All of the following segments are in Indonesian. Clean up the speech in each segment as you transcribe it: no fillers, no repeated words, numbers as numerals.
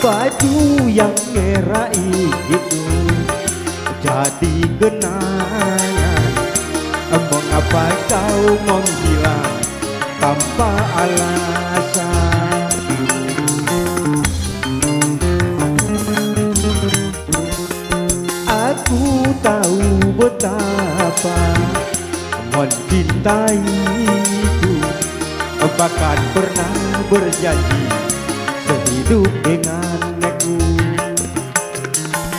Baju yang merah itu jadi kenangan. Mengapa kau menghilang tanpa alasan? Aku tahu betapa mencintaiku, bahkan pernah berjanji sehidup denganku.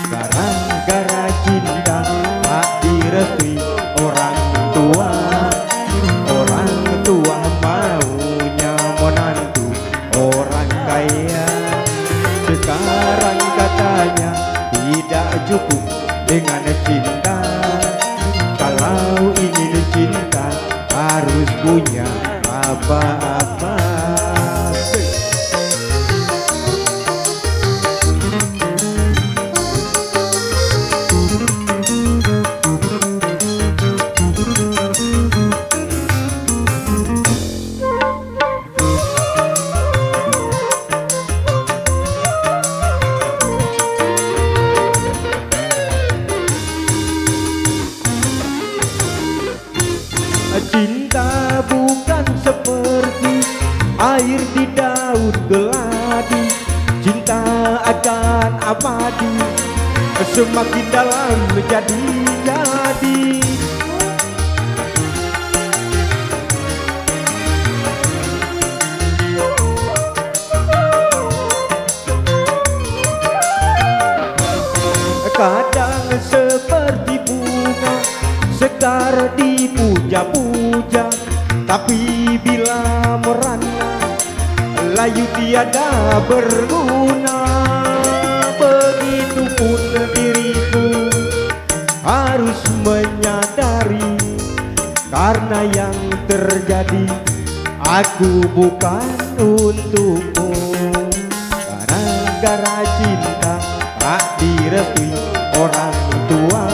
Gara-gara cinta tak direstui orang tua, orang tua maunya menantu orang kaya. Sekarang katanya tidak cukup dengan cinta. Kalau ingin cinta harus punya apa-apa. Cinta bukan seperti air di daun geladi. Cinta akan abadi, semakin dalam menjadi-jadi. Kadang seperti bunga sekar dipuja-puja, tapi bila merana layu tiada berguna. Begitupun diriku harus menyadari, karena yang terjadi aku bukan untukmu. Gara-gara cinta tak direstui orang tua,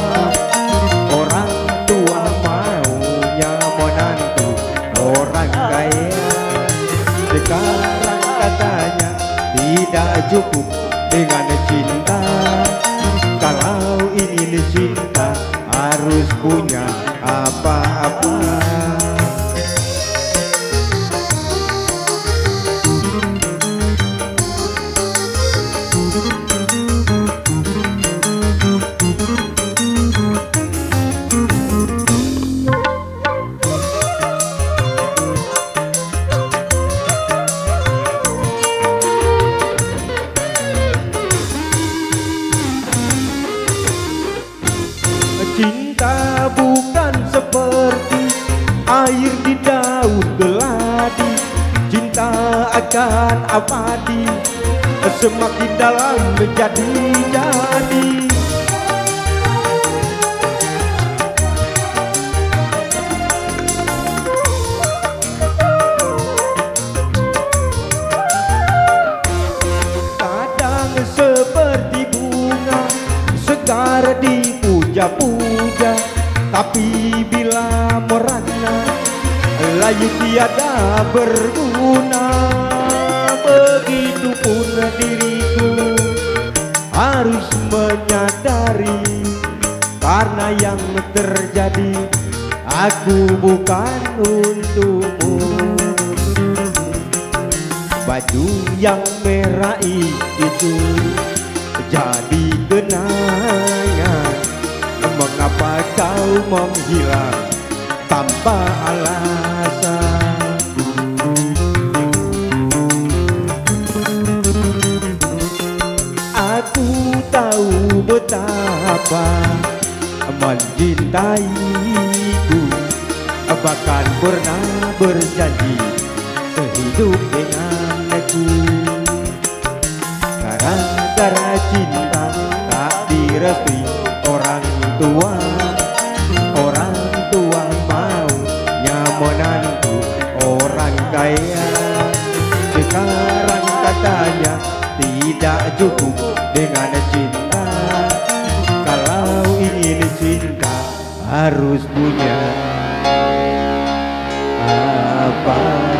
orang tua maunya menantu orang kaya. Sekarang katanya tidak cukup dengan cinta. Kalau ingin cinta harus punya apa-apa. Cinta bukan seperti air di daun geladi. Cinta akan abadi, semakin dalam menjadi-jadi. Kadang seperti bunga sekar dipuja-puja, tapi bila merana layu tiada berguna. Begitupun diriku harus menyadari, karena yang terjadi aku bukan untukmu. Baju yang merah itu jadi kenangan. Mengapa kau menghilang tanpa alasan? Aku tahu betapa mencintaiku, bahkan pernah berjanji sehidup denganku. Gara-gara cinta tak direstui orang tua, orang tua maunya menantu orang kaya. Sekarang katanya tidak cukup dengan cinta. Kalau ingin cinta harus punya apa?